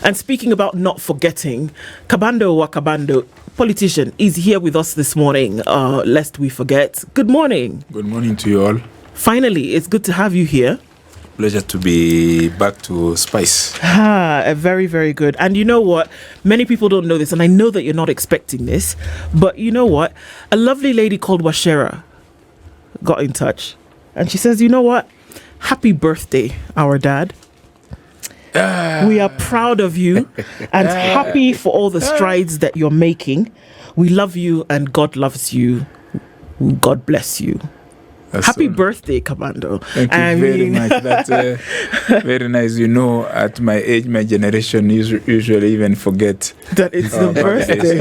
And speaking about not forgetting, Kabando, politician, is here with us this morning, lest we forget. Good morning. Good morning to you all. Finally, it's good to have you here. Pleasure to be back to Spice. Very, very good. And you know what? Many people don't know this, and I know that you're not expecting this, but you know what? A lovely lady called Washera got in touch, and she says, you know what? Happy birthday, our dad. We are proud of you and happy for all the strides that you're making. We love you and God loves you. God bless you. Happy birthday, Kabando. Thank you very much. That's very nice. You know, at my age, my generation usually even forget that it's the birthday.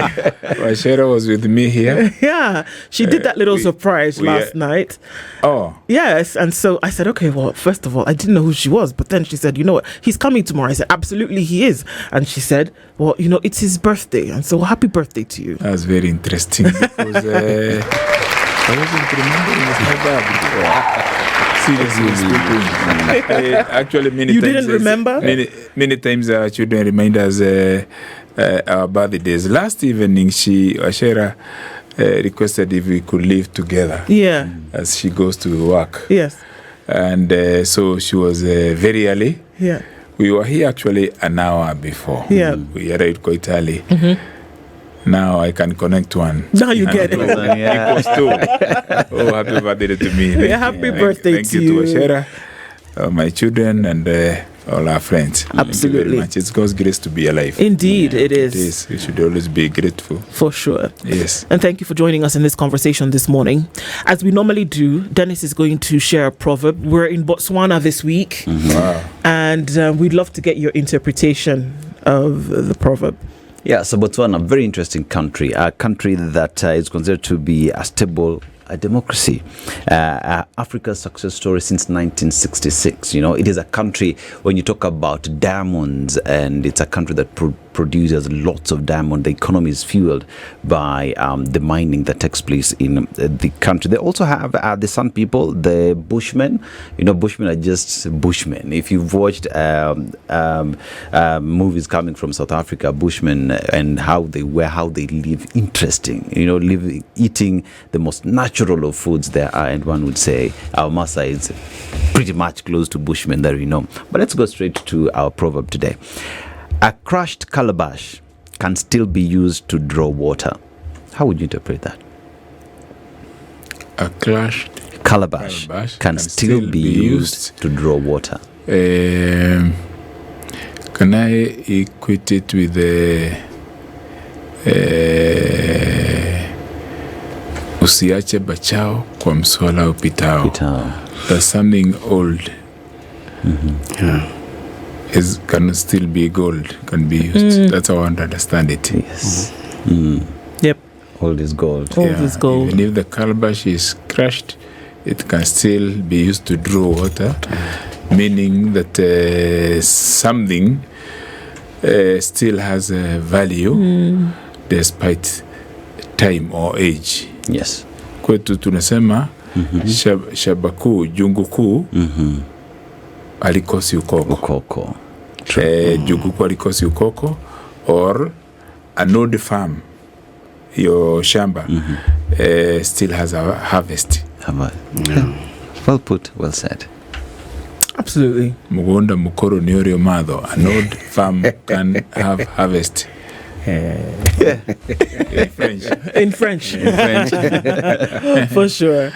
Washera was with me here. Yeah, she did that little surprise last night. Oh. Yes, and so I said, okay, well, first of all, I didn't know who she was, but then she said, you know what, he's coming tomorrow. I said, absolutely he is. And she said, well, you know, it's his birthday, and so happy birthday to you. That's very interesting because... I wasn't remembering this Seriously speaking. Actually, many you times... You didn't remember? Many times our children remind us our birthdays. Last evening, Washera requested if we could live together. Yeah. As she goes to work. Yes. And so she was very early. Yeah. We were here actually an hour before. Yeah. We arrived quite early. Mm-hmm. Now I can connect one. Now you get it. Equals two. Oh, happy birthday to me. Happy birthday to you. Thank you to Washera, my children, and all our friends. Absolutely. Thank you very much. It's God's grace to be alive. Indeed, it is. It is. We should always be grateful. For sure. Yes. And thank you for joining us in this conversation this morning. As we normally do, Dennis is going to share a proverb. We're in Botswana this week. Mm-hmm. Wow. And we'd love to get your interpretation of the proverb. Yeah, so Botswana, a very interesting country, a country that is considered to be a stable democracy. Africa's success story since 1966. You know, it is a country, when you talk about diamonds, and it's a country that produces lots of diamond. The economy is fueled by the mining that takes place in the country. They also have the San people, the Bushmen. You know, Bushmen are just Bushmen. If you've watched movies coming from South Africa, Bushmen and how they live, interesting. You know, eating the most natural of foods there are, and one would say our Masa is pretty much close to Bushmen that we know. But let's go straight to our proverb today. A crushed calabash can still be used to draw water. How would you interpret that? A crushed calabash can still be used to draw water. Can I equate it with the usiache bachao kwa mswala upitao? That's something old. Mm-hmm. Yeah. Can still be gold, can be used. That's how I want to understand it. Yes. Yep. Old is gold. Old is gold. Even if the calabash is crushed, it can still be used to draw water, meaning that something still has a value despite time or age. Yes. Kwetu tunasema shabaku junguku alikosi ukoko. Junguku alikosi ukoko, or an old farm, your shamba still has a harvest. Yeah. Well put, well said. Absolutely. Mugonda mukoro niorio mado. An old farm can have harvest. In French. For sure.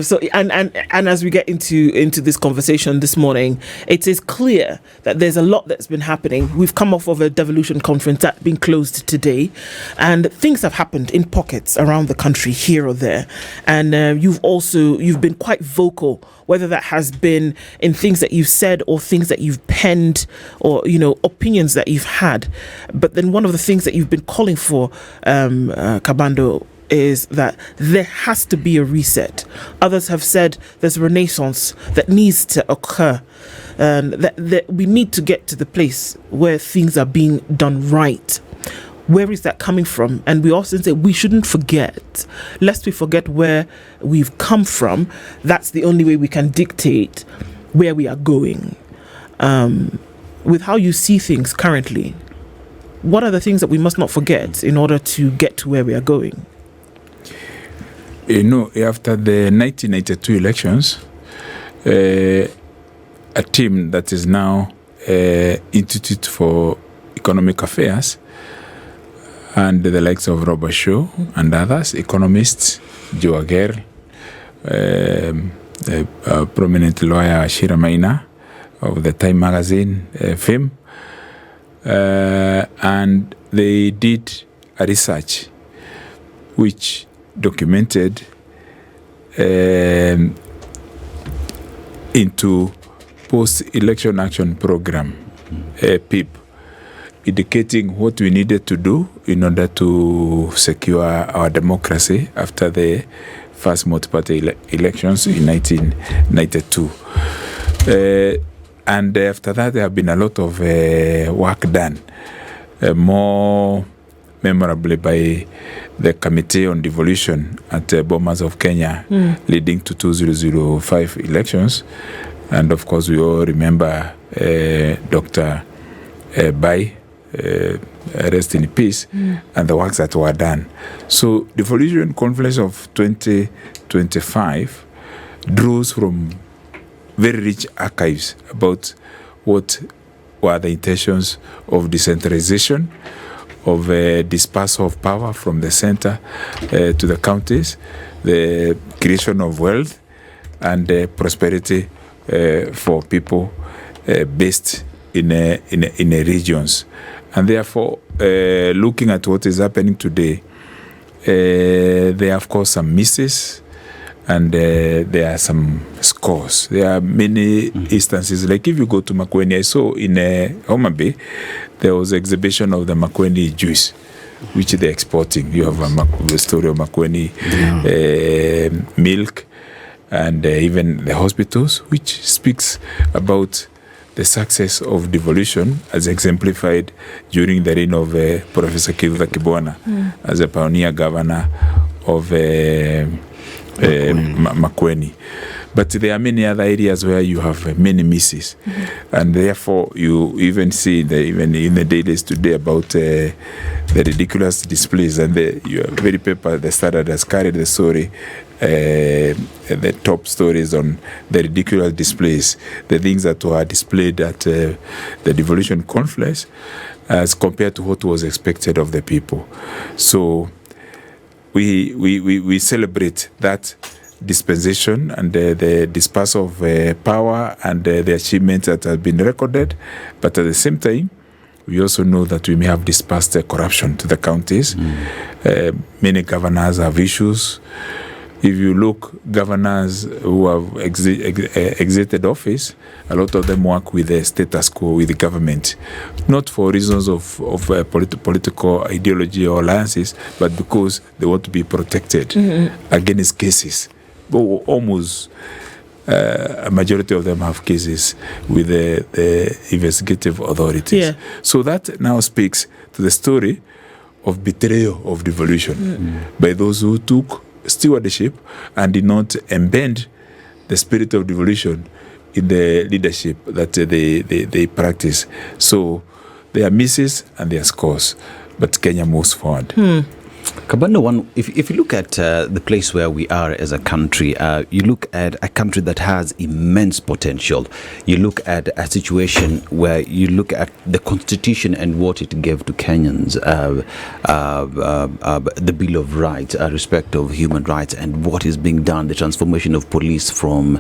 So and as we get into this conversation this morning, it is clear that there's a lot that's been happening. We've come off of a Devolution conference that's been closed today, and things have happened in pockets around the country here or there. And you've been quite vocal, whether that has been in things that you've said or things that you've penned, or opinions that you've had. But then one of the things that you've been calling for, Kabando, is that there has to be a reset. Others have said there's a renaissance that needs to occur, and that we need to get to the place where things are being done right. Where is that coming from? And we also say we shouldn't forget. Lest we forget where we've come from. That's the only way we can dictate where we are going. with how you see things currently, what are the things that we must not forget in order to get to where we are going? After the 1992 elections, a team that is now Institute for Economic Affairs and the likes of Robert Shaw and others, economists, Joe Aguirre, a prominent lawyer, Shira Maina of the Time magazine fame, and they did a research which documented into Post-Election Action Program, PEP, indicating what we needed to do in order to secure our democracy after the first multi-party elections in 1992. And after that, there have been a lot of work done, more memorably by the Committee on Devolution at Bomas of Kenya, leading to 2005 elections. And of course, we all remember Dr. Bribe, rest in peace, and the works that were done. So, Devolution Conference of 2025 draws from very rich archives about what were the intentions of decentralization, of dispersal of power from the center to the counties, the creation of wealth and prosperity for people based in regions. And therefore, looking at what is happening today, there are of course some misses, and there are some scores. There are many instances. Like if you go to Makueni, I saw in Homa Bay, there was an exhibition of the Makueni juice, which they're exporting. You have the story of Makueni milk, and even the hospitals, which speaks about the success of devolution as exemplified during the reign of Professor Kivutha Kibwana as a pioneer governor of Makueni. But there are many other areas where you have many misses, and therefore you even see even in the dailies today about the ridiculous displays, and your very paper, the Standard, has carried the story, the top stories on the ridiculous displays, the things that were displayed at the Devolution Conference as compared to what was expected of the people. So we celebrate that dispensation and the dispersal of power and the achievements that have been recorded, but at the same time, we also know that we may have dispersed corruption to the counties. Many governors have issues. If you look, governors who have exited office, a lot of them work with the status quo, with the government, not for reasons of political ideology or alliances, but because they want to be protected against cases. But almost a majority of them have cases with the investigative authorities. Yeah. So that now speaks to the story of betrayal of devolution by those who took stewardship and did not embed the spirit of devolution in the leadership that they practice. So there are misses and there are scores, but Kenya moves forward. Kabando, if you look at the place where we are as a country, you look at a country that has immense potential. You look at a situation where you look at the constitution and what it gave to Kenyans, the Bill of Rights, respect of human rights, and what is being done, the transformation of police from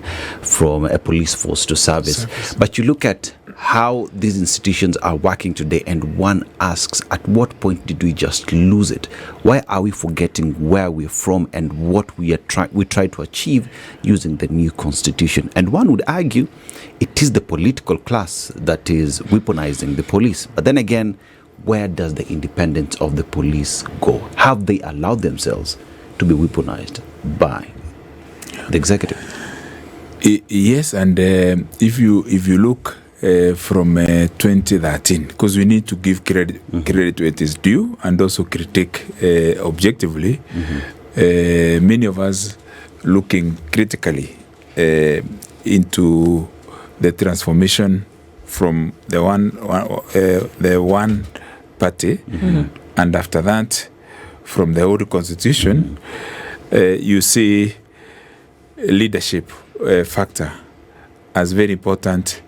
a police force to service. But you look at how these institutions are working today, and one asks, at what point did we just lose it? Why are we forgetting where we're from and what we try to achieve using the new constitution? And one would argue it is the political class that is weaponizing the police. But then again, where does the independence of the police go? Have they allowed themselves to be weaponized by the executive? Yes, and if you look from 2013, because we need to give credit where it is due and also critique objectively. Many of us looking critically into the transformation from the one party, and after that, from the old constitution, you see leadership factor as very important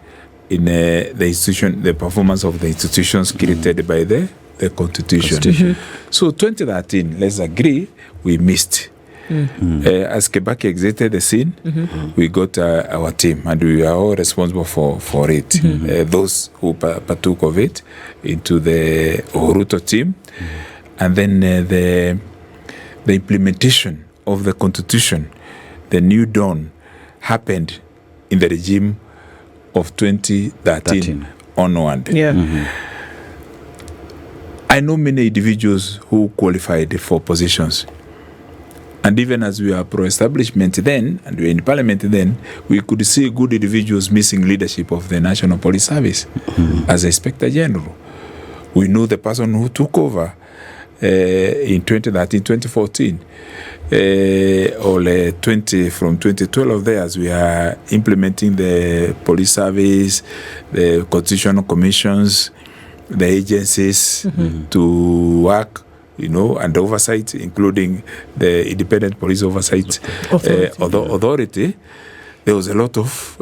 in the institution, the performance of the institutions created by the constitution. So 2013, let's agree, we missed. As Kibaki exited the scene, we got our team, and we are all responsible for it. Those who partook of it into the Ruto team, and then the implementation of the constitution, the new dawn, happened in the regime of 2013 onward. I know many individuals who qualified for positions. And even as we are pro-establishment then, and we were in parliament then, we could see good individuals missing leadership of the National Police Service as Inspector General. We know the person who took over in 2013, 2014, or 20 from 2012 there, as we are implementing the police service, the constitutional commissions, the agencies to work, and oversight, including the Independent Police Oversight Authority. There was a lot of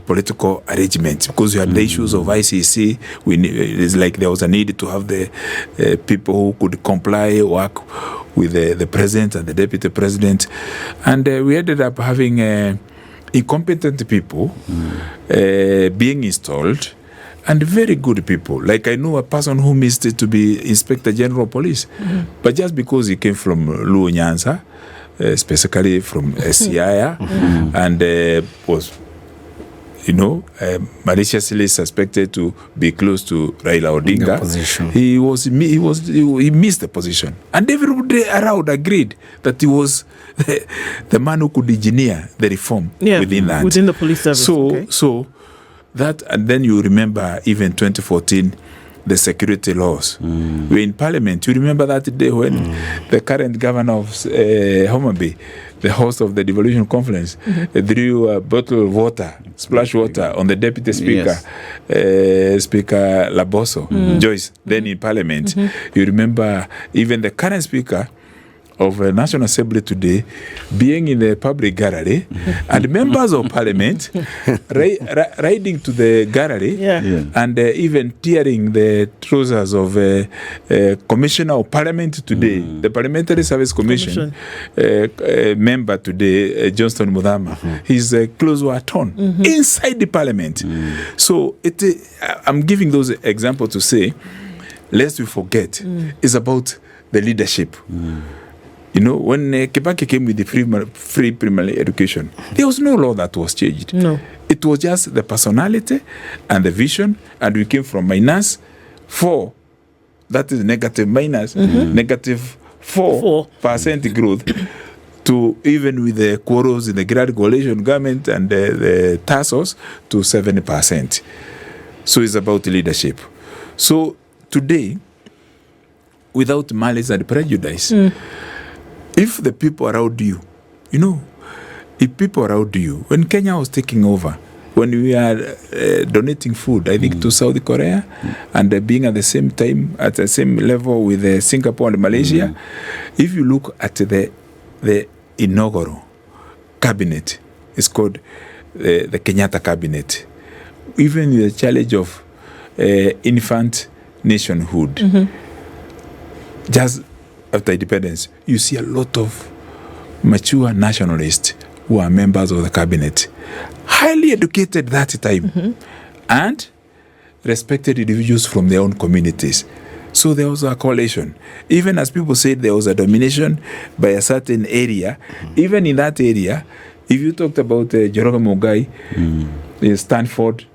political arrangements because you had the issues of ICC. It's like there was a need to have the people who could comply, work with the president and the deputy president. And we ended up having incompetent people being installed, and very good people. Like I know a person who missed it to be Inspector General Police, but just because he came from Luo Nyanza, specifically from Siaya, and was, maliciously suspected to be close to Raila Odinga, he missed the position, and everybody around agreed that he was the man who could engineer the reform within the police service. So that, and then you remember even 2014, the security laws. We're in Parliament. You remember that day when the current governor of Homa Bay, the host of the Devolution conference, threw a bottle of water, splash water, on the deputy speaker, Speaker Laboso, Joyce, then in Parliament. You remember even the current speaker of the National Assembly today being in the public gallery, and members of Parliament riding to the gallery and even tearing the trousers of Commissioner of Parliament today, the Parliamentary Service Commission member today, Johnston Mudhama. His clothes were torn inside the Parliament. So I'm giving those examples to say, lest we forget, it's about the leadership. When Kibaki came with the free primary education, there was no law that was changed. No. It was just the personality and the vision, and we came from -4, that is negative minus, negative 4% growth, to even with the quarrels in the Grand Coalition government and the TASOS to 7%. So it's about leadership. So today, without malice and prejudice, if the people around you, when Kenya was taking over, when we are donating food, I think to South Korea, and being at the same time, at the same level with Singapore and Malaysia, if you look at the inaugural cabinet, it's called the Kenyatta cabinet, even the challenge of infant nationhood, just after independence, you see a lot of mature nationalists who are members of the cabinet, highly educated that time, and respected individuals from their own communities. So there was a coalition. Even as people said there was a domination by a certain area, even in that area, if you talked about Joroge Mugai, Stanford,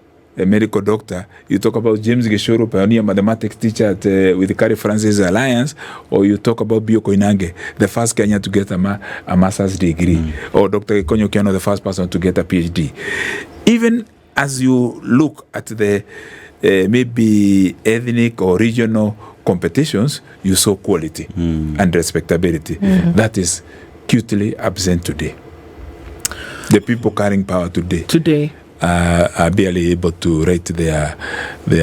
a medical doctor, you talk about James Gishoro, pioneer mathematics teacher with the Carrie Francis Alliance, or you talk about Bio Koinange, the first Kenyan to get a master's degree, or Dr. Konyo Kiano, the first person to get a PhD. Even as you look at the maybe ethnic or regional competitions, you saw quality and respectability. That is acutely absent today. The people carrying power today are barely able to write their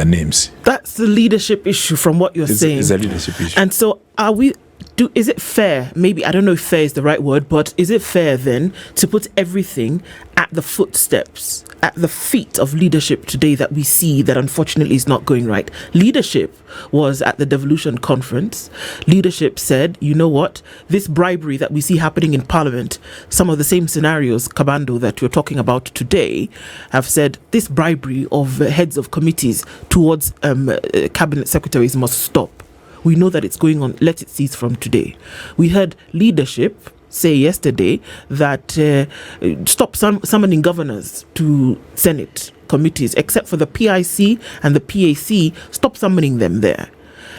names. That's the leadership issue from what you're saying. It's a leadership issue. And so is it fair, maybe, I don't know if fair is the right word, but is it fair then to put everything at the footsteps, at the feet of leadership today that we see that unfortunately is not going right? Leadership was at the Devolution conference. Leadership said, you know what, this bribery that we see happening in Parliament, some of the same scenarios, Kabando, that you're talking about today, have said this bribery of heads of committees towards cabinet secretaries must stop. We know that it's going on. Let it cease from today. We heard leadership say yesterday that stop summoning governors to Senate committees, except for the PIC and the PAC, stop summoning them there.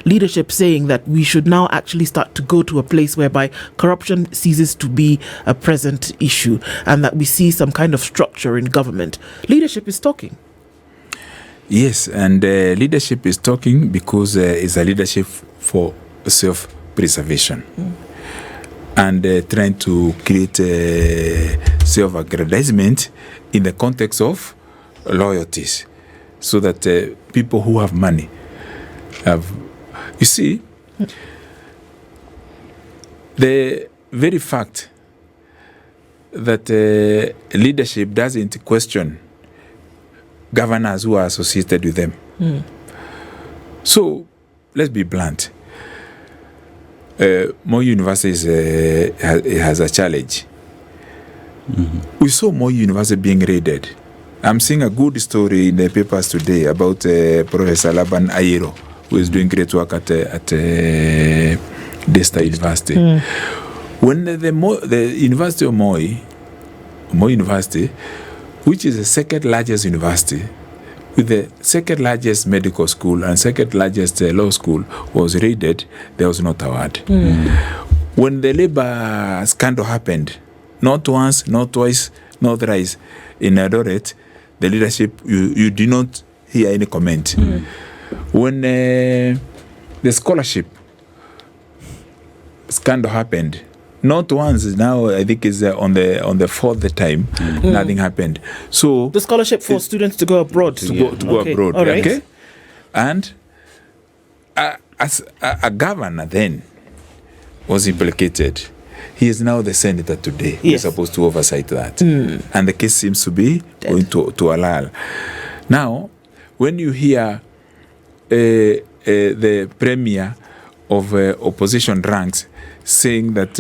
Leadership saying that we should now actually start to go to a place whereby corruption ceases to be a present issue and that we see some kind of structure in government. Leadership is talking. Yes, and leadership is talking because it's a leadership for self-preservation and trying to create self-aggrandizement in the context of loyalties so that people who have money have... You see, the very fact that leadership doesn't question governors who are associated with them. So, let's be blunt. More universities has a challenge. We saw more universities being raided. I'm seeing a good story in the papers today about Professor Laban Ayero, who is doing great work at Desta University. When the University of Moi University, which is the second largest university, with the second largest medical school and second largest law school, was raided, there was not a word. When the labor scandal happened, not once, not twice, not thrice, in Eldoret, the leadership, you did not hear any comment. When the scholarship scandal happened, not once, now I think it's on the fourth time, nothing happened. So the scholarship for students to go abroad. To go abroad. All right. Okay? And as a governor then was implicated. He is now the senator today. Yes. He's supposed to oversight that. And the case seems to be going to a lull. Now, when you hear the premier of opposition ranks saying that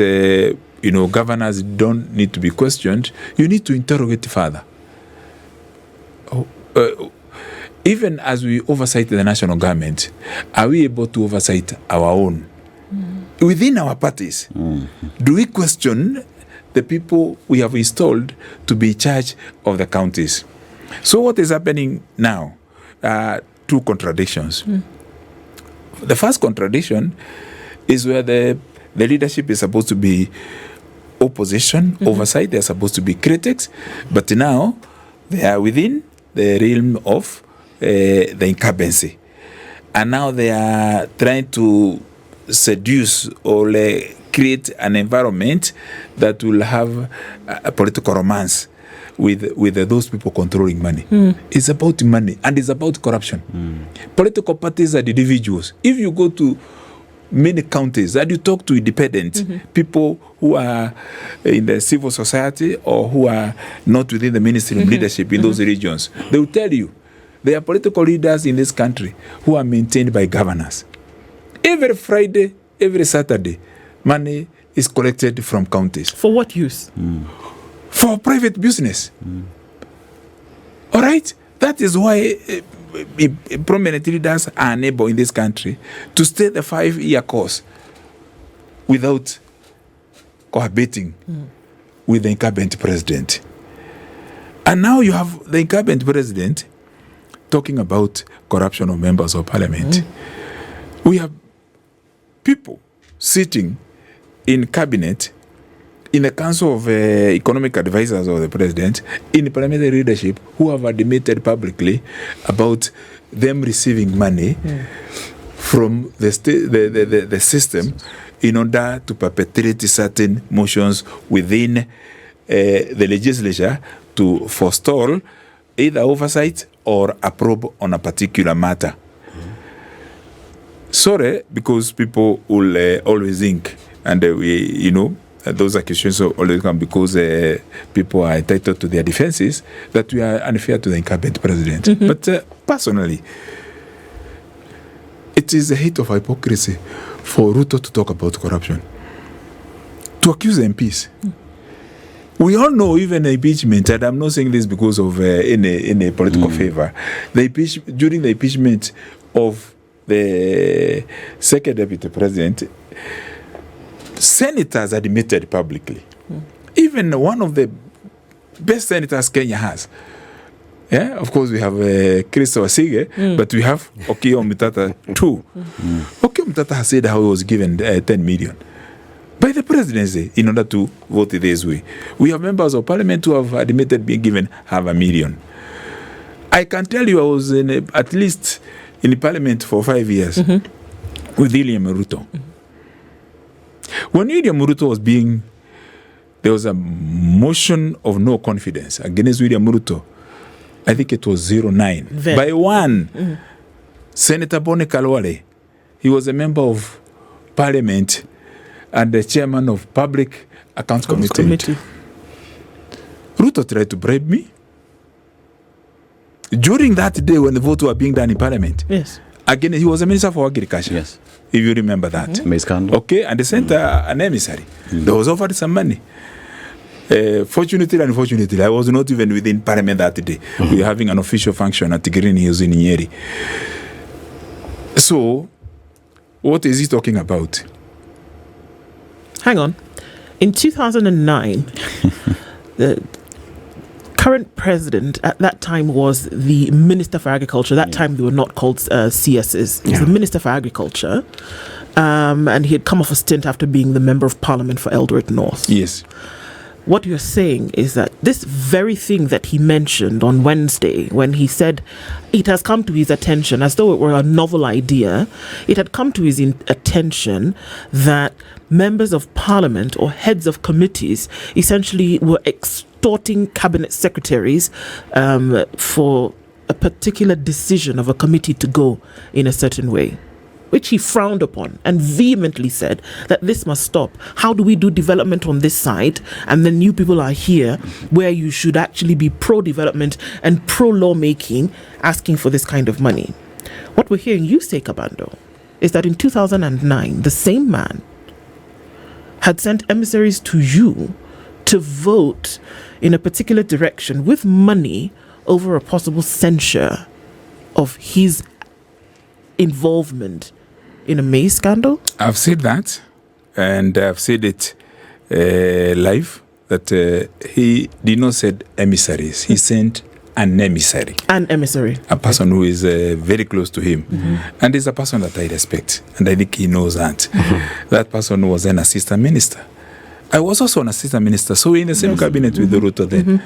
governors don't need to be questioned, you need to interrogate further. Even as we oversight the national government, are we able to oversight our own? Within our parties, do we question the people we have installed to be in charge of the counties? So what is happening now? Two contradictions. The first contradiction is where the leadership is supposed to be opposition, oversight, they're supposed to be critics, but now they are within the realm of the incumbency. And now they are trying to seduce or create an environment that will have a political romance with those people controlling money. It's about money and it's about corruption. Political parties are the individuals. If you go to many counties and you talk to independent people who are in the civil society or who are not within the ministry of leadership in those regions, they will tell you there are political leaders in this country who are maintained by governors. Every Friday, every Saturday, money is collected from counties. For what use? For private business. All right? That is why prominent leaders are unable in this country to stay the 5-year course without cohabiting with the incumbent president. And now you have the incumbent president talking about corruption of members of parliament. We have people sitting in cabinet, in the council of economic advisors of the president, in parliamentary leadership, who have admitted publicly about them receiving money from the system in order to perpetrate certain motions within the legislature to forestall either oversight or a probe on a particular matter. Sorry, because people will always think, and those accusations always come because people are entitled to their defenses, that we are unfair to the incumbent president. But personally, it is a hit of hypocrisy for Ruto to talk about corruption, to accuse MPs. We all know even the impeachment, and I'm not saying this because of any political favor. During the impeachment of the second deputy president, senators admitted publicly. Even one of the best senators Kenya has. Yeah, of course we have Chris Wasige, but we have Okiya Omtata too. Okiya Omtata has said how he was given 10 million by the presidency in order to vote this way. We have members of parliament who have admitted being given $500,000. I can tell you I was at least in the parliament for 5 years with William Ruto. When William Ruto was there was a motion of no confidence against William Ruto. I think it was 09. By one, Senator Boni Kalwale. He was a member of parliament and the chairman of Public Accounts Committee. Ruto tried to bribe me. During that day when the votes were being done in parliament. Yes. Again, he was a minister for agriculture. Yes. If you remember that. Okay, and they sent an emissary. They was offered some money. Fortunately and unfortunately, I was not even within parliament that day. We were having an official function at Green Hills in Nyeri. So, what is he talking about? Hang on. In 2009, the current president at that time was the Minister for Agriculture. That time they were not called CSs. He was the Minister for Agriculture. And he had come off a stint after being the Member of Parliament for Eldoret North. Yes. What you're saying is that this very thing that he mentioned on Wednesday, when he said it has come to his attention, as though it were a novel idea, it had come to his attention that members of parliament or heads of committees essentially were extorting cabinet secretaries for a particular decision of a committee to go in a certain way, which he frowned upon and vehemently said that this must stop. How do we do development on this side? And then you people are here where you should actually be pro-development and pro-lawmaking, asking for this kind of money. What we're hearing you say, Kabando, is that in 2009, the same man had sent emissaries to you to vote in a particular direction with money over a possible censure of his involvement in a maize scandal? I've said that, and I've said it live, that he did not send emissaries. He sent an emissary. An emissary. A person who is very close to him. And is a person that I respect. And I think he knows that. That person was an assistant minister. I was also an assistant minister, so we're in the same cabinet with the Ruto then.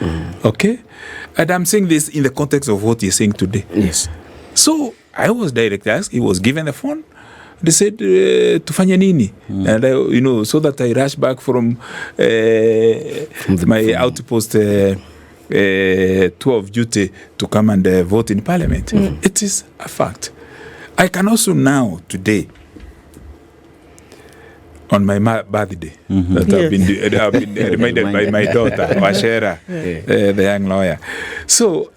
Okay? And I'm saying this in the context of what he's saying today. Yes. So I was directly asked, he was given the phone. They said, tufanya nini? And I, so that I rushed back from my outpost tour of duty to come and vote in parliament. It is a fact. I can also now, today, on my birthday, that I've been reminded by my daughter, Washera, the young lawyer. So,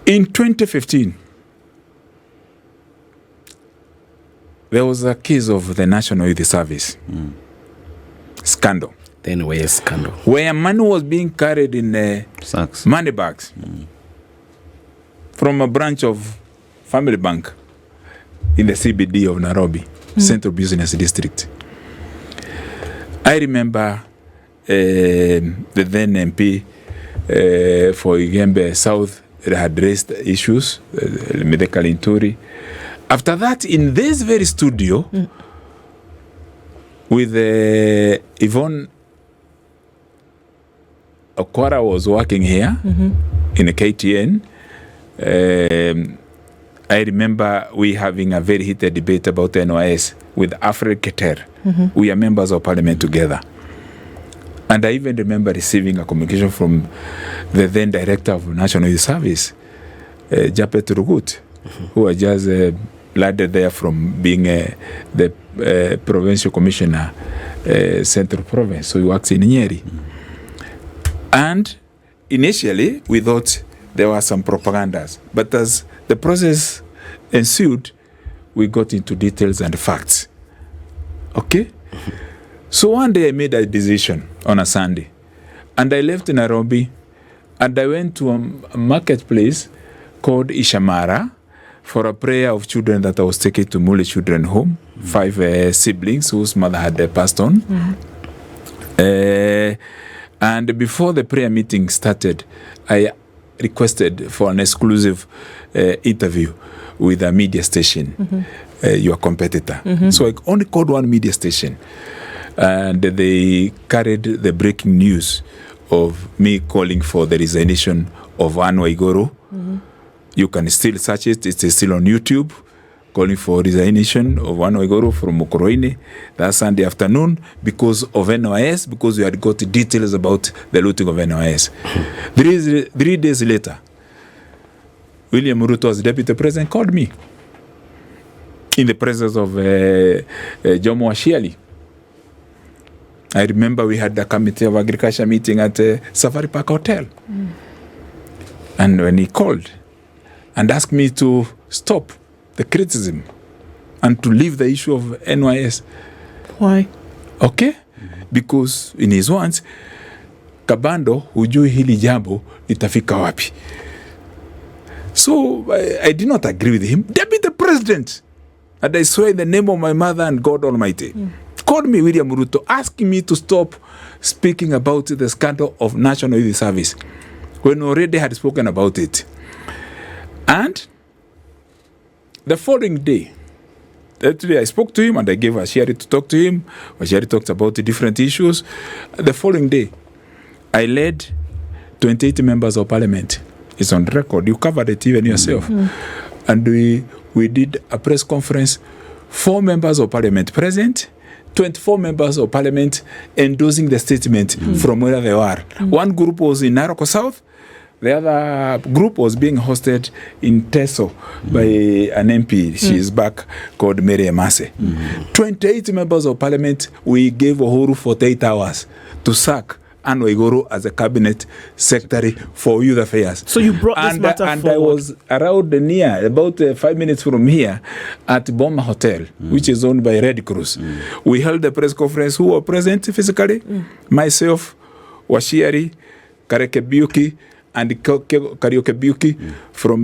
in 2015, there was a case of the National Youth Service scandal. Then where is scandal? Where money was being carried in money bags from a branch of Family Bank in the CBD of Nairobi, Central Business District. I remember the then MP for Igembe South had raised issues, medical injury. After that, in this very studio, with Yvonne Okwara was working here in a KTN. I remember we having a very heated debate about NYS with Alfred Keter. We are members of parliament together. And I even remember receiving a communication from the then director of National Youth Service, Japet Rugut, who was just landed there from being the provincial commissioner, Central Province. So he works in Nyeri. And initially, we thought there were some propagandas. But as the process ensued, we got into details and facts. Okay? So one day I made a decision on a Sunday. And I left Nairobi and I went to a marketplace called Ishamara for a prayer of children that I was taking to Mule Children Home, 5 siblings whose mother had passed on. And before the prayer meeting started, I requested for an exclusive interview with a media station, your competitor. So I only called one media station. And they carried the breaking news of me calling for the resignation of Anne Waiguru. You can still search it. It's still on YouTube. Calling for resignation of Anne Waiguru from Mokoroine that Sunday afternoon because of NYS, because we had got details about the looting of NYS. 3 days later, William Ruto, as deputy president, called me in the presence of Jomo Ashiali. I remember we had the Committee of Agriculture meeting at Safari Park Hotel. And when he called and asked me to stop the criticism and to leave the issue of NYS. Why? Okay? Because in his words, Kabando hujui hili jambo litafika wapi. So I did not agree with him. Deputy President, and I swear in the name of my mother and God Almighty, called me William Ruto, asking me to stop speaking about the scandal of National Youth Service when already had spoken about it. And the following day, I spoke to him and I gave Ashiari to talk to him. Ashiari talked about the different issues. The following day, I led 28 members of parliament. It's on record. You covered it even yourself. And we did a press conference, 4 members of parliament present, 24 members of parliament endorsing the statement from where they were. One group was in Naroko South. The other group was being hosted in Teso by an MP. She is back, called Mary Emase. 28 members of parliament, we gave Uhuru 48 hours to sack Anne Waiguru as a cabinet secretary for youth affairs. So you brought this matter and forward. I was around near, about 5 minutes from here, at Bomba Hotel, which is owned by Red Cross. We held a press conference. Who were present physically? Myself, Washiari, Karekebiuki, and Kariokebiuki from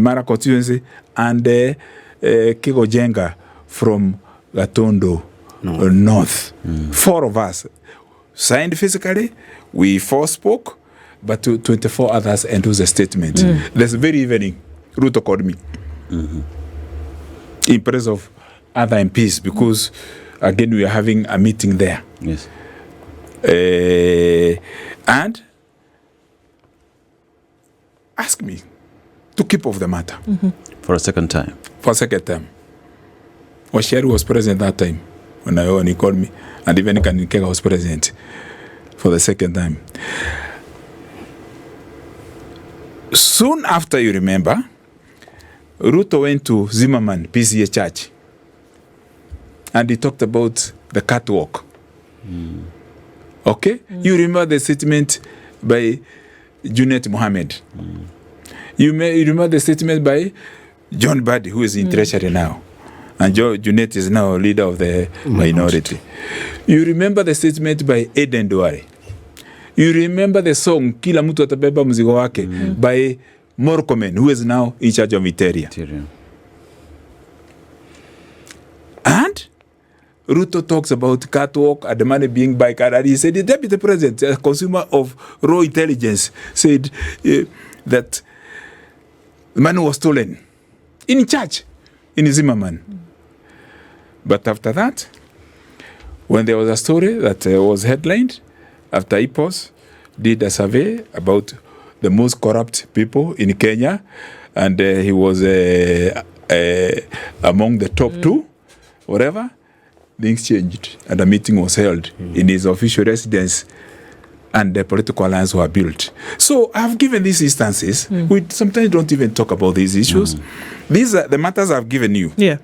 Mara constituency, and Kigo Jenga from Gatondo North. 4 of us signed physically. We 4 spoke, but 24 others endorsed a statement. This very evening, Ruto called me in presence of other MPs because, again, we are having a meeting there. Yes. And asked me to keep off the matter. For a second time. For a second time. Washiari was present that time when he called me, and even Kanikega was present for the second time. Soon after, you remember, Ruto went to Zimmerman PCA Church, and he talked about the catwalk. Okay? You remember the statement by Junet Mohammed. You remember the statement by John Buddy, who is in Treasury now. And Junet is now leader of the minority. You remember the statement by Eden Duare. You remember the song Kila Mtu Atabeba Mzigo Wake by Morkomen, who is now in charge of Iteria. And Ruto talks about catwalk and the money being by car. And he said the deputy president, a consumer of raw intelligence, said that the money was stolen in church in Zimmerman. But after that, when there was a story that was headlined, after IPOS did a survey about the most corrupt people in Kenya, and he was among the top 2, whatever, things changed, and a meeting was held in his official residence and the political alliance were built. So I've given these instances. We sometimes don't even talk about these issues. These are the matters I've given you. Yeah.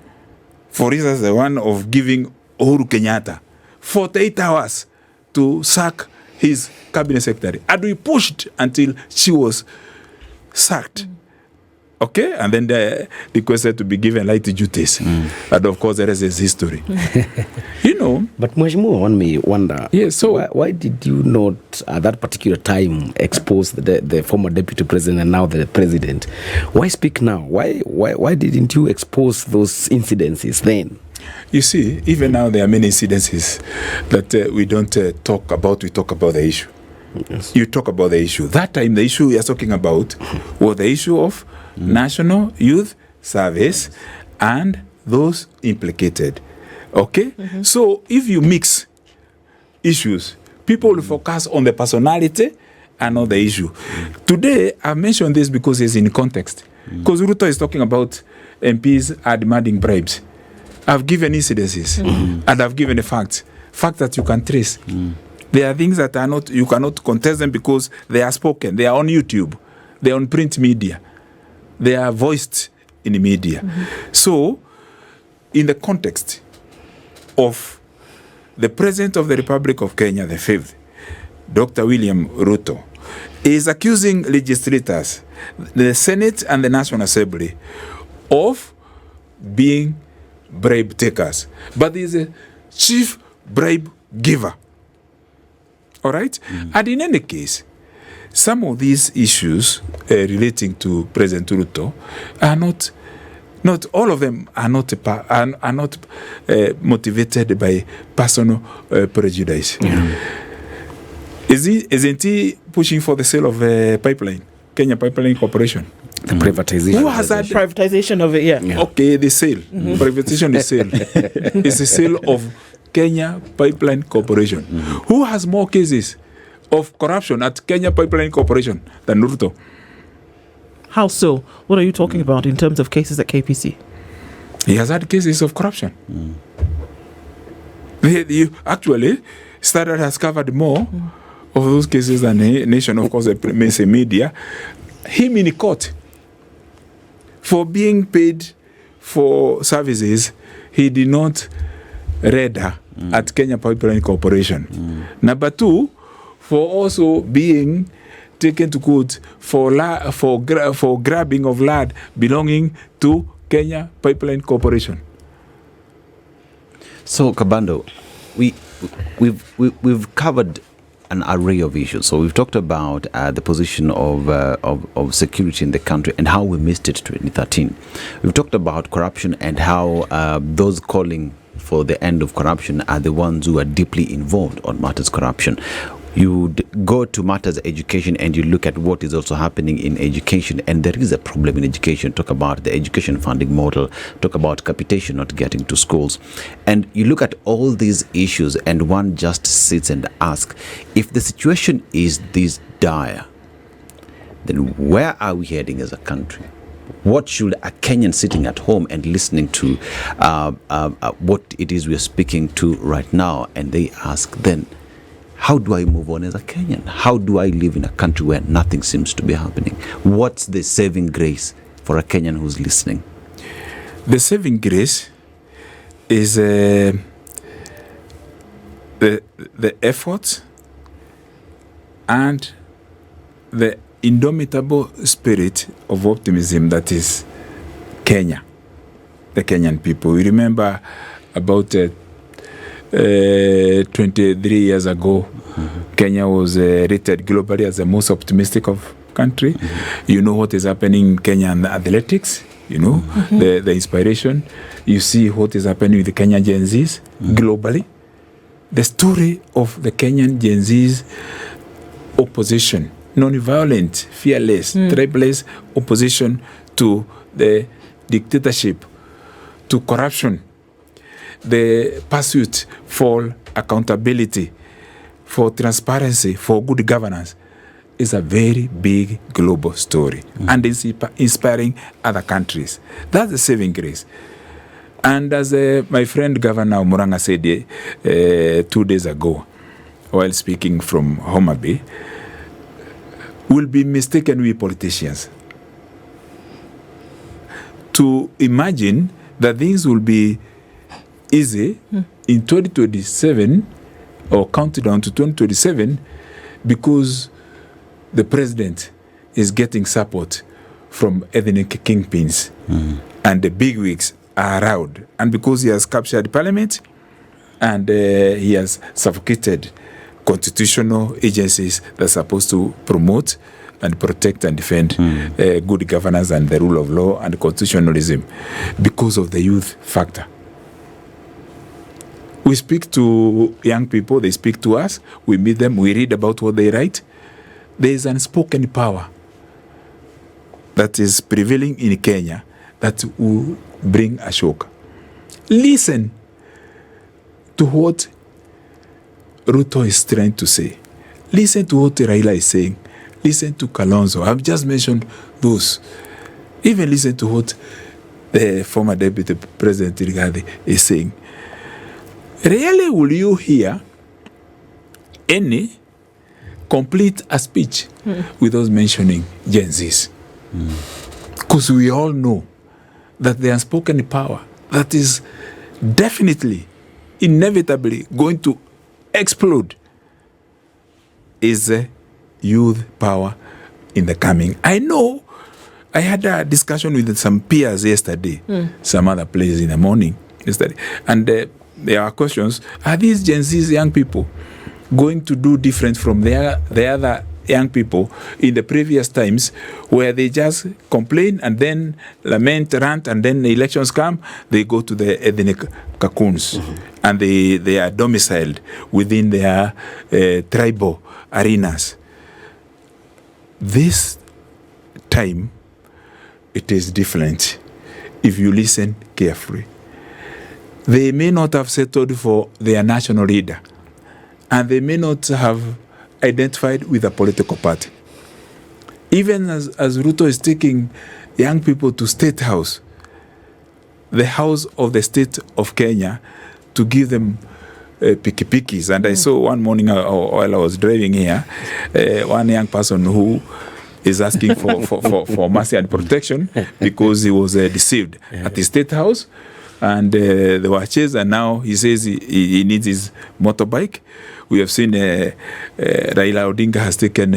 For instance, the one of giving Uhuru Kenyatta 48 hours to sack his cabinet secretary. And we pushed until she was sacked. Okay? And then they requested to be given light duties. And of course, the rest is history. You know. But Mheshimiwa, one may wonder, why did you not, at that particular time, expose the former deputy president and now the president? Why speak now? Why didn't you expose those incidences then? You see, even now there are many incidences that we don't talk about. We talk about the issue. Yes. You talk about the issue. That time, the issue we are talking about was the issue of National Youth Service and those implicated. Okay? So if you mix issues, people will focus on the personality and not the issue. Today, I mentioned this because it's in context. Because Ruto is talking about MPs are demanding bribes. I've given incidences and I've given the facts that you can trace. There are things that are not, you cannot contest them because they are spoken. They are on YouTube. They are on print media. They are voiced in the media. So, in the context of the President of the Republic of Kenya, the 5th, Dr. William Ruto, is accusing legislators, the Senate and the National Assembly, of being bribe takers. But he is a chief bribe giver. All right? And in any case, some of these issues relating to President Ruto are not all of them are not motivated by personal prejudice. Isn't he pushing for the sale of pipeline, Kenya Pipeline Corporation? The privatization. Who has that privatization of it? Yeah. Okay, the sale. Privatization is sale. It's the sale of Kenya Pipeline Corporation. Who has more cases of corruption at Kenya Pipeline Corporation than Ruto? How so? What are you talking about in terms of cases at KPC? He has had cases of corruption. Actually, Standard has covered more of those cases than the nation, of course, the mainstream media. Him in court for being paid for services he did not render at Kenya Pipeline Corporation. Number two, for also being taken to court for grabbing of land belonging to Kenya Pipeline Corporation. So, Kabando, we've covered an array of issues. So we've talked about the position of security in the country and how we missed it 2013. We've talked about corruption and how those calling for the end of corruption are the ones who are deeply involved on matters corruption. You go to matters education and you look at what is also happening in education, and there is a problem in education. Talk about the education funding model, talk about capitation not getting to schools, and you look at all these issues and one just sits and asks, if the situation is this dire, then where are we heading as a country? What should a Kenyan sitting at home and listening to what it is we are speaking to right now, and they ask then, how do I move on as a Kenyan? How do I live in a country where nothing seems to be happening? What's the saving grace for a Kenyan who's listening? The saving grace is the effort and the indomitable spirit of optimism that is Kenya, the Kenyan people. We remember about 23 years ago, Kenya was rated globally as the most optimistic of country. You know what is happening in Kenya and athletics, you know, the inspiration. You see what is happening with the Kenyan Gen Zs globally. The story of the Kenyan Gen Zs opposition, non-violent, fearless, tribeless opposition to the dictatorship, to corruption, the pursuit for accountability, for transparency, for good governance is a very big global story and is inspiring other countries. That's the saving grace. And as my friend Governor Muranga said 2 days ago, while speaking from Homa Bay, will be mistaken with politicians. To imagine that things will be easy in 2027 or counted down to 2027 because the president is getting support from ethnic kingpins and the bigwigs are around, and because he has captured parliament and he has suffocated constitutional agencies that are supposed to promote and protect and defend good governance and the rule of law and constitutionalism, because of the youth factor. We speak to young people, they speak to us, we meet them, we read about what they write. There is an unspoken power that is prevailing in Kenya that will bring a shock. Listen to what Ruto is trying to say. Listen to what Raila is saying. Listen to Kalonzo. I've just mentioned those. Even listen to what the former Deputy President Rigathi is saying. Really, will you hear any complete a speech without mentioning Gen Zs? Because we all know that the unspoken power that is definitely, inevitably going to explode is youth power in the coming. I know I had a discussion with some peers yesterday, some other places in the morning yesterday, and there are questions: are these Gen Z's young people going to do different from the other young people in the previous times, where they just complain and then lament, rant, and then the elections come, they go to the ethnic cocoons and they are domiciled within their tribal arenas. This time, it is different if you listen carefully. They may not have settled for their national leader, and they may not have identified with a political party. Even as Ruto is taking young people to State House, the house of the state of Kenya, to give them pikipikis. And I saw one morning while I was driving here, one young person who is asking for mercy and protection because he was deceived at the State House. And they were chased, and now he says he needs his motorbike. We have seen Raila Odinga has taken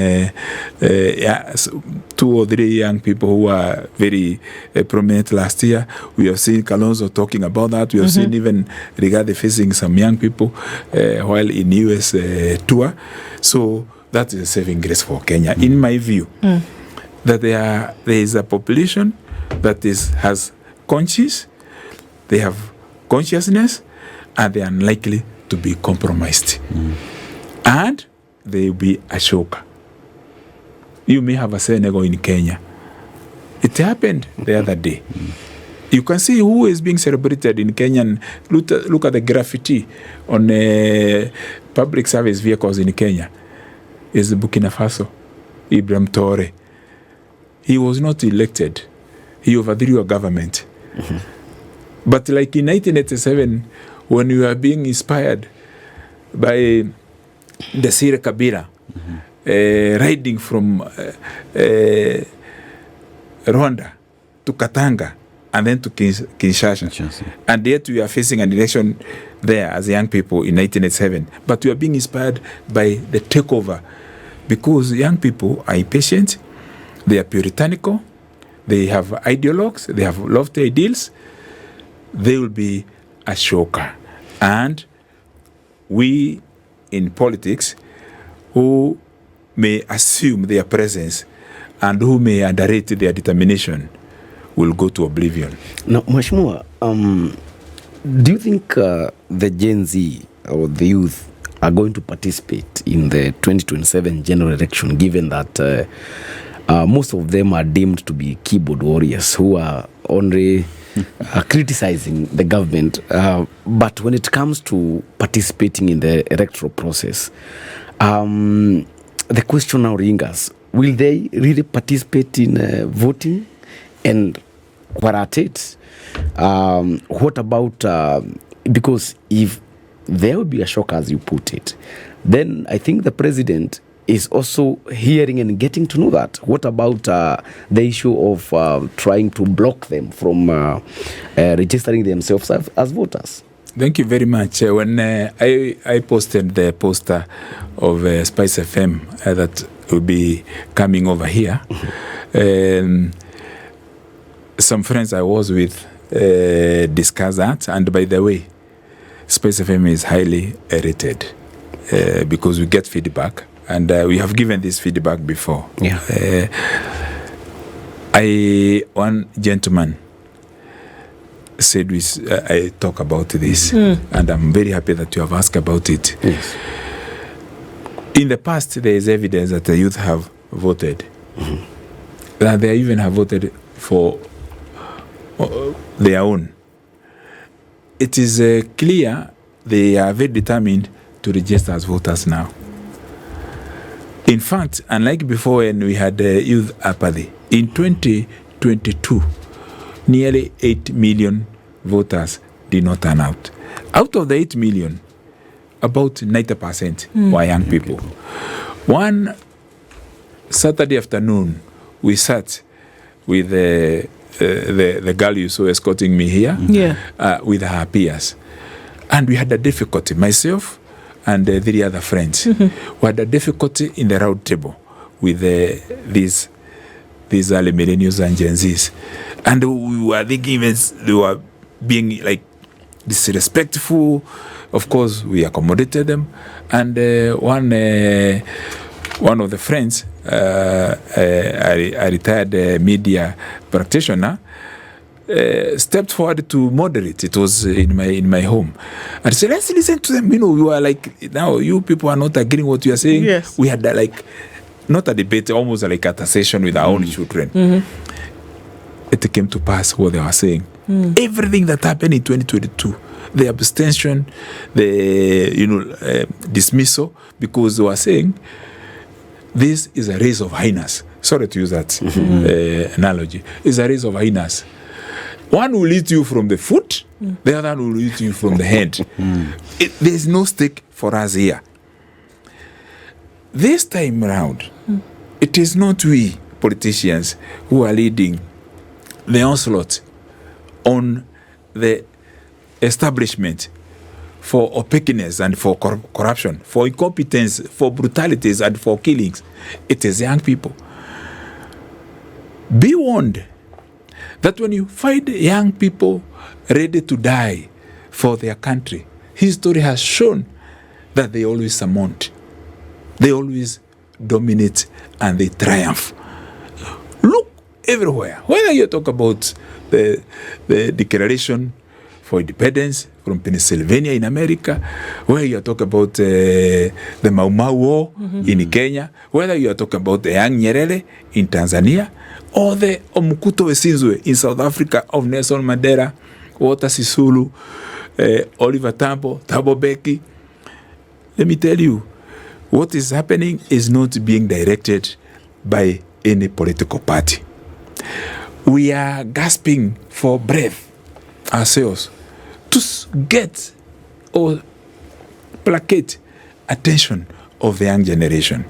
2 or 3 young people who were very prominent last year. We have seen Kalonzo talking about that. We have seen even Rigathi facing some young people while in US tour. So that is a saving grace for Kenya, in my view. That there is a population that has conscience, they have consciousness, and they are unlikely to be compromised. And they will be a shock. You may have a Senegal in Kenya. It happened the other day. You can see who is being celebrated in Kenya. And look at the graffiti on public service vehicles in Kenya. It's Burkina Faso, Ibrahim Traoré. He was not elected. He overthrew a government. But like in 1987, when we were being inspired by the Sire Kabila riding from Rwanda to Katanga and then to Kinshasa. And yet we are facing an election there as young people in 1987. But we are being inspired by the takeover because young people are impatient, they are puritanical, they have ideologues, they have lofty ideals. They will be a shocker. And we in politics who may assume their presence and who may underrate their determination will go to oblivion. Now, Mheshimiwa, do you think the Gen Z or the youth are going to participate in the 2027 general election, given that most of them are deemed to be keyboard warriors who are only criticizing the government, but when it comes to participating in the electoral process, the question now lingers: will they really participate in voting? And what at it? What about because if there will be a shock, as you put it. Then I think the president is also hearing and getting to know that. What about the issue of trying to block them from registering themselves as voters? Thank you very much. When I posted the poster of SpiceFM that will be coming over here, some friends I was with discussed that. And by the way, SpiceFM is highly rated because we get feedback. And we have given this feedback before. Yeah. One gentleman said I talk about this, and I'm very happy that you have asked about it. Yes. In the past, there is evidence that the youth have voted. That they even have voted for their own. It is clear they are very determined to register as voters now. In fact, unlike before when we had youth apathy, in 2022, nearly 8 million voters did not turn out. Out of the 8 million, about 90% were young people. One Saturday afternoon, we sat with the girl you saw escorting me here, with her peers. And we had a difficulty, myself and 3 other friends. We had a difficulty in the round table with these early millennials and Gen Zs. And we were thinking they were being like disrespectful. Of course, we accommodated them. And one of the friends, a retired media practitioner, stepped forward to moderate. It was in my home. And said, let's listen to them. We were like, now you people are not agreeing what you are saying. Yes. We had not a debate, almost like a session with our own children. It came to pass what they were saying. Everything that happened in 2022, the abstention, the dismissal, because they were saying this is a race of hyenas. Sorry to use that analogy. It's a race of hyenas. One will eat you from the foot, the other will eat you from the head. There's no stake for us here. This time round, it is not we politicians who are leading the onslaught on the establishment for opaqueness and for corruption, for incompetence, for brutalities and for killings. It is young people. Be warned that when you find young people ready to die for their country, history has shown that they always surmount, they always dominate, and they triumph. Look everywhere. Whether you talk about the Declaration for Independence from Pennsylvania in America, whether you talk about the Mau Mau War in Kenya, whether you are talking about the Young Nyerere in Tanzania, or the Omukuto Wesinzwe in South Africa of Nelson Mandela, Walter Sisulu, Oliver Tambo, Thabo Mbeki. Let me tell you, what is happening is not being directed by any political party. We are gasping for breath ourselves to get or placate attention of the young generation.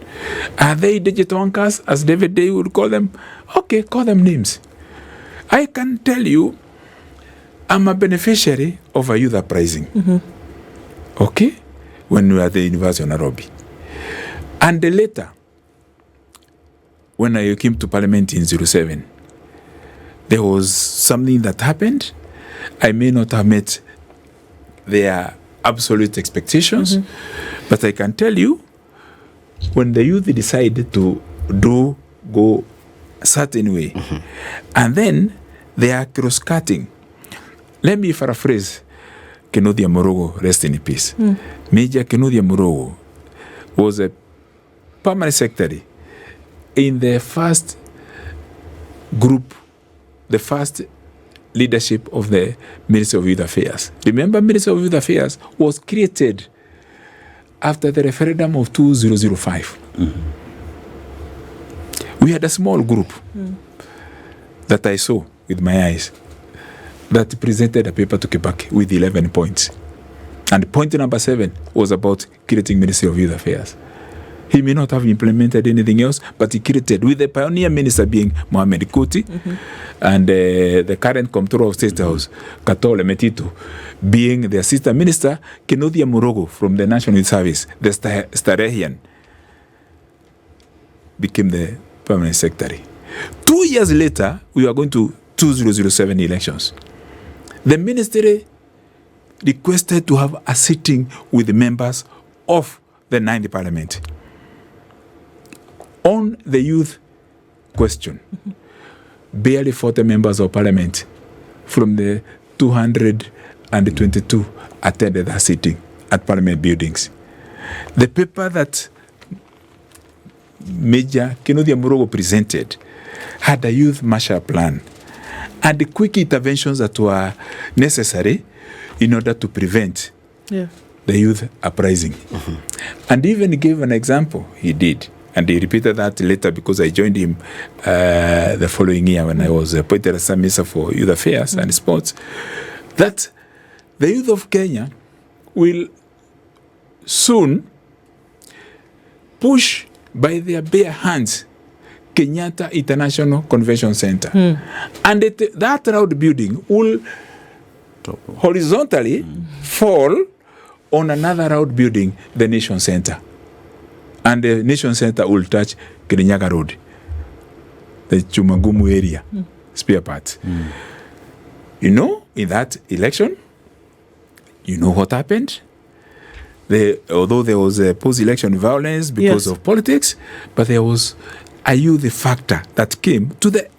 Are they digital anchors, as David Day would call them? Okay, call them names. I can tell you, I'm a beneficiary of a youth uprising. Okay? When we were at the University of Nairobi. And later, when I came to Parliament in 2007, there was something that happened. I may not have met their absolute expectations, but I can tell you, when the youth decided to go a certain way, and then they are cross-cutting. Let me paraphrase Kenodia Morogo, rest in peace. Major Kenodia Morogo was a permanent secretary in the first group, the first leadership of the Ministry of Youth Affairs. Remember, Ministry of Youth Affairs was created after the referendum of 2005. We had a small group that I saw with my eyes that presented a paper to Kibaki with 11 points. And point number 7 was about creating Ministry of Youth Affairs. He may not have implemented anything else, but he created, with the pioneer minister being Mohamed Kuti, and the current Comptroller of State House, Katole Metito, being the assistant minister, Kenodia Murogo from the National Youth Service, the Starehian, became the permanent secretary. 2 years later, we are going to 2007 elections. The ministry requested to have a sitting with the members of the 9th Parliament on the youth question. Barely 40 members of Parliament from the 222 attended that sitting at Parliament buildings. The paper that Major Kenodia Murogo presented had a youth Marshall Plan and the quick interventions that were necessary in order to prevent the youth uprising. And even gave an example, he did. And he repeated that later because I joined him the following year when I was appointed as Minister for Youth Affairs and Sports, that the youth of Kenya will soon push by their bare hands Kenyatta International Convention Center. And that round building will horizontally fall on another round building, the Nation Center. And the Nation Center will touch Kirinyaga Road, the Chumagumu area, spare parts. You know, in that election, you know what happened? Although there was a post-election violence because of politics, but there was a youth factor that came to the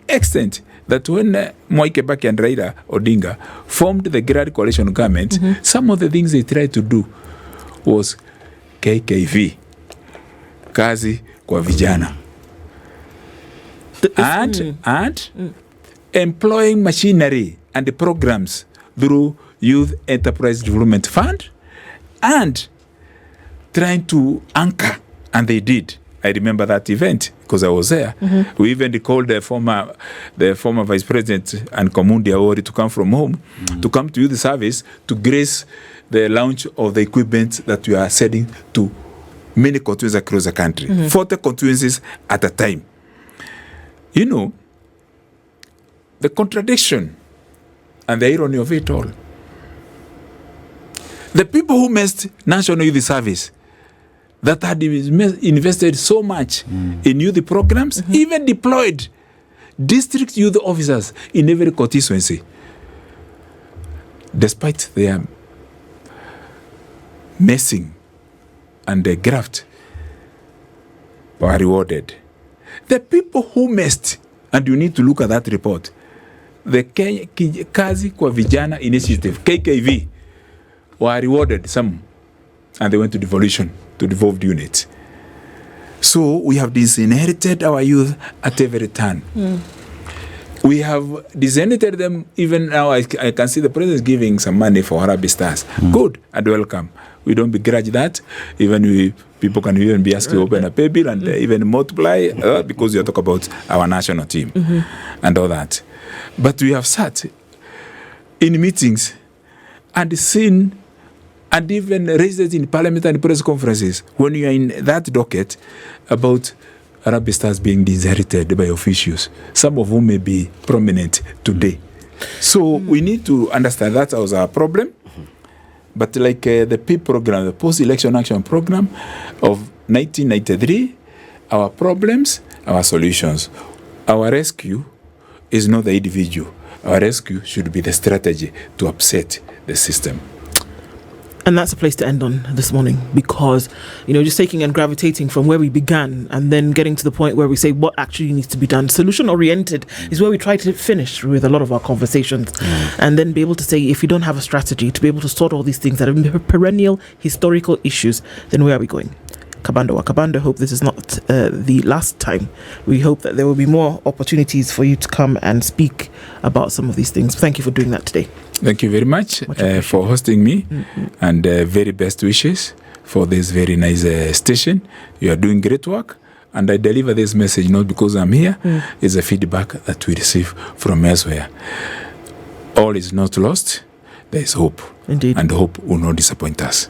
extent that when Mwai Kibaki and Raila Odinga formed the Grand Coalition government, some of the things they tried to do was KKV, kazi kwa vijana, and employing machinery and the programs through Youth Enterprise Development Fund, and trying to anchor, and they did. I remember that event because I was there. We even called the former Vice President and Kamundi Awori to come from home, to come to youth service to grace the launch of the equipment that we are sending to many constituencies across the country, 40 constituencies at a time. You know, the contradiction and the irony of it all. The people who missed National Youth Service, that had invested so much in youth programs, even deployed district youth officers in every constituency, despite their messing and the graft, were rewarded. The people who messed, and you need to look at that report, the Kazi kwa Vijana Initiative, KKV, were rewarded some, and they went to devolution, to devolved units. So we have disinherited our youth at every turn. We have disinherited them. Even now I can see the president is giving some money for Harambee Stars. Good and welcome. We don't begrudge that. Even people can even be asked to open a pay bill and even multiply because you talk about our national team and all that. But we have sat in meetings and seen and even raised it in parliament and press conferences when you are in that docket about Harambee Stars being disinherited by officials, some of whom may be prominent today. So we need to understand that was our problem. But like the PIP program, the Post-Election Action Program of 1993, our problems, our solutions. Our rescue is not the individual. Our rescue should be the strategy to upset the system. And that's a place to end on this morning, because, just taking and gravitating from where we began and then getting to the point where we say what actually needs to be done. Solution-oriented is where we try to finish with a lot of our conversations, and then be able to say, if you don't have a strategy to be able to sort all these things that are perennial historical issues, then where are we going? Kabando, hope this is not the last time. We hope that there will be more opportunities for you to come and speak about some of these things. Thank you for doing that today. Thank you very much for hosting me, and very best wishes for this very nice station. You are doing great work, and I deliver this message not because I'm here. It's a feedback that we receive from elsewhere. All is not lost. there is hope. Indeed. And hope will not disappoint us.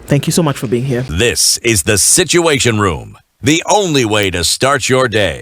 Thank you so much for being here. This is the Situation Room, the only way to start your day.